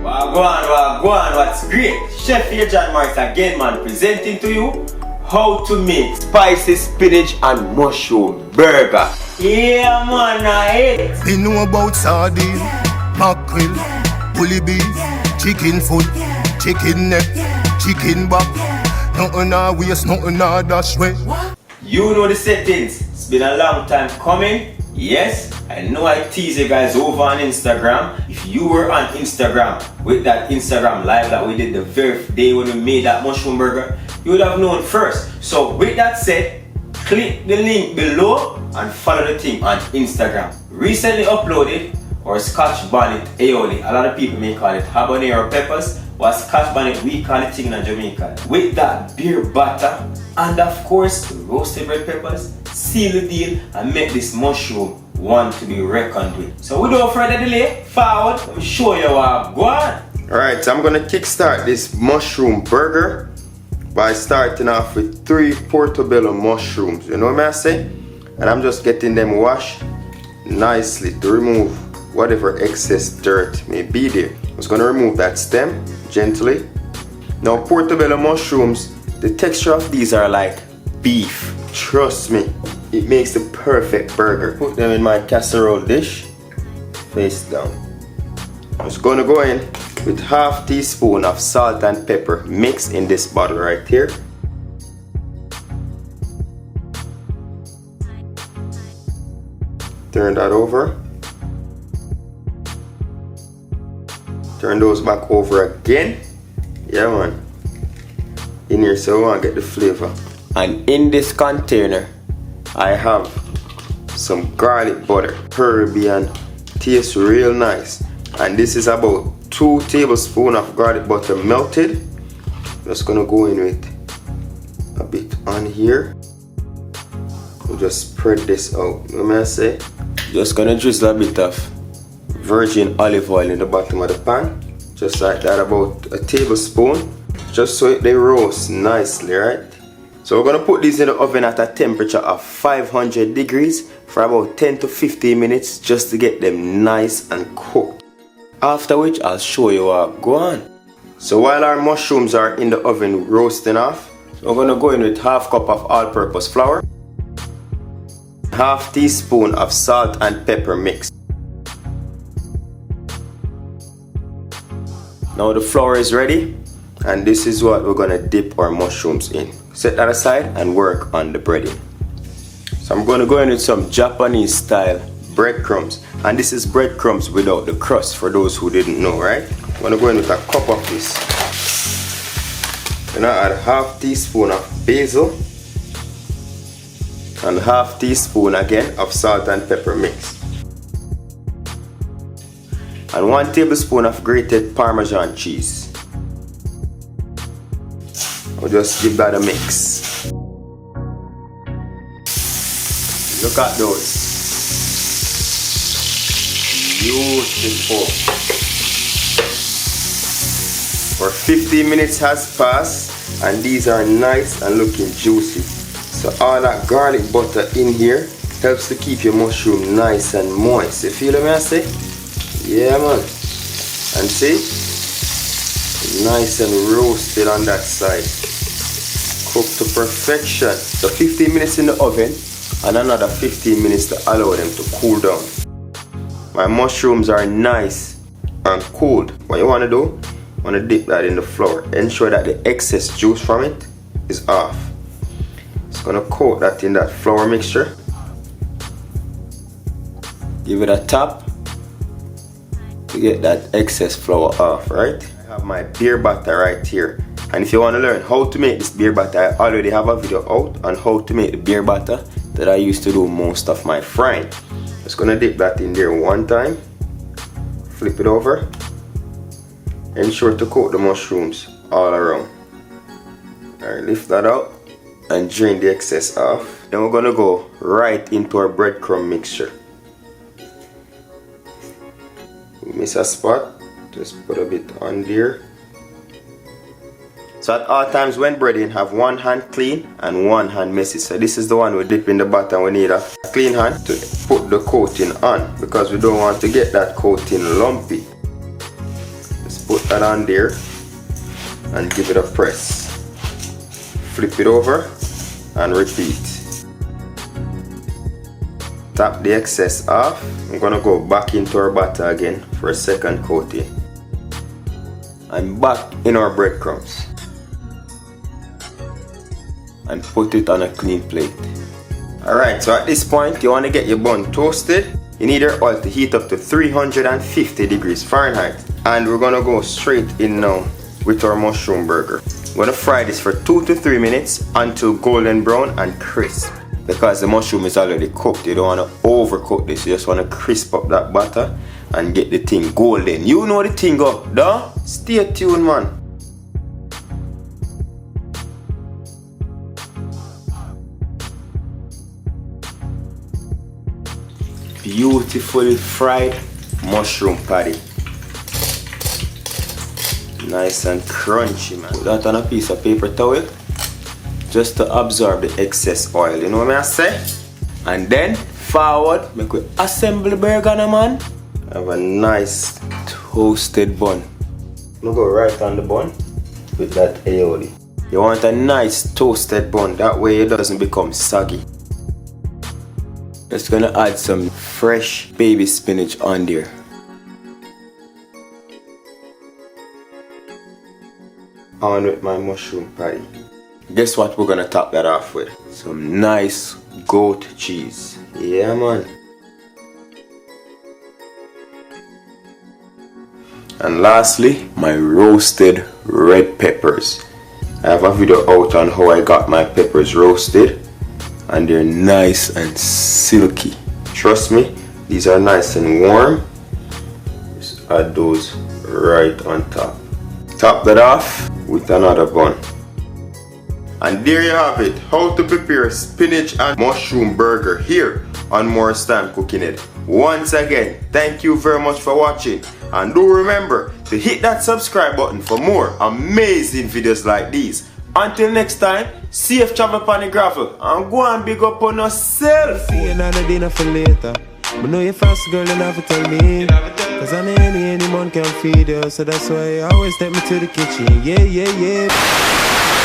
Wagwan, what's great? Chef here, John Morris again, man, presenting to you how to make spicy spinach and mushroom burger. Yeah, man, I ate. We know about sardine, mackerel, bully beef, chicken foot, chicken neck, chicken back. Nothing a waste, nothing a dash way. You know the settings. It's been a long time coming. Yes, I know I tease you guys over on Instagram. If you were on Instagram with that Instagram live that we did the very day when we made that mushroom burger, you would have known first. So with that said, click the link below and follow the thing on Instagram. Recently uploaded our Scotch bonnet aioli. A lot of people may call it habanero peppers, but Scotch bonnet we call it in Jamaica. With that beer batter and of course the roasted red peppers, seal the deal and make this mushroom one to be reckoned with. So without further delay, forward, let me show you what I'm going. Alright, so I'm gonna kickstart this mushroom burger by starting off with 3 portobello mushrooms, you know what I say? And I'm just getting them washed nicely to remove whatever excess dirt may be there. I'm just gonna remove that stem gently. Now portobello mushrooms, the texture of these are like beef. Trust me, it makes the perfect burger. Put them in my casserole dish, face down. I'm just gonna go in with half teaspoon of salt and pepper mixed in this bottle right here. Turn that over. Turn those back over again. Yeah man. In here so we want to get the flavor. And in this container I have some garlic butter, herby and tastes real nice. And this is about 2 tablespoons of garlic butter melted. Just gonna go in with a bit on here. We'll just spread this out. You know what I say? Just gonna drizzle a bit of virgin olive oil in the bottom of the pan. Just like that, about a tablespoon. Just so they roast nicely, right? So we're gonna put these in the oven at a temperature of 500 degrees for about 10 to 15 minutes just to get them nice and cooked. After which I'll show you what go on. So while our mushrooms are in the oven roasting off, we're gonna go in with half cup of all-purpose flour, half teaspoon of salt and pepper mix. Now the flour is ready, and this is what we're gonna dip our mushrooms in. Set that aside and work on the breading. So I'm gonna go in with some Japanese style breadcrumbs, and this is breadcrumbs without the crust for those who didn't know, right? I'm gonna go in with a cup of this. Then I add half teaspoon of basil and half teaspoon again of salt and pepper mix. And 1 tablespoon of grated Parmesan cheese. I'll just give that a mix. Look at those. Beautiful. For 15 minutes has passed and these are nice and looking juicy. So all that garlic butter in here helps to keep your mushroom nice and moist. You feel me I say? Yeah man. And see? Nice and roasted on that side. Cooked to perfection. So 15 minutes in the oven and another 15 minutes to allow them to cool down. My mushrooms are nice and cooled. What you want to do, you want to dip that in the flour. Ensure that the excess juice from it is off. Just going to coat that in that flour mixture. Give it a tap to get that excess flour off, right? I have my beer batter right here. And if you want to learn how to make this beer batter, I already have a video out on how to make the beer batter that I used to do most of my frying. Just gonna dip that in there one time, flip it over, ensure to coat the mushrooms all around. Alright, lift that out and drain the excess off. Then we're gonna go right into our breadcrumb mixture. We miss a spot, just put a bit on there. So at all times when breading, have one hand clean and one hand messy. So this is the one we dip in the batter. We need a clean hand to put the coating on because we don't want to get that coating lumpy. Just put that on there and give it a press. Flip it over and repeat. Tap the excess off. I'm gonna go back into our batter again for a second coating. I'm back in our breadcrumbs and put it on a clean plate. Alright, so at this point you want to get your bun toasted. You need your oil to heat up to 350 degrees Fahrenheit. And we're gonna go straight in now with our mushroom burger. We're gonna fry this for 2 to 3 minutes until golden brown and crisp. Because the mushroom is already cooked, you don't want to overcook this. You just want to crisp up that butter and get the thing golden. You know the thing up, duh? Stay tuned, man. Beautifully fried mushroom patty. Nice and crunchy, man. Put that on a piece of paper towel just to absorb the excess oil. You know what I say? And then forward, make we assemble the burger now, man. Have a nice toasted bun. I'm gonna go right on the bun with that aioli. You want a nice toasted bun, that way it doesn't become soggy. Just gonna add some fresh baby spinach on there. On with my mushroom patty. Guess what we're gonna top that off with? Some nice goat cheese. Yeah, man. And lastly, my roasted red peppers. I have a video out on how I got my peppers roasted, and they're nice and silky. Trust me, these are nice and warm. Just add those right on top. Top that off with another bun. And there you have it, how to prepare spinach and mushroom burger here on Morris Time Cooking It. Once again, thank you very much for watching, and do remember to hit that subscribe button for more amazing videos like these. Until next time, safe travel upon the gravel, and go and big up on yourself. See another dinner for later. But know you're fast, girl, you never tell me. Cause any man can feed you, so that's why I always take me to the kitchen. Yeah, yeah, yeah.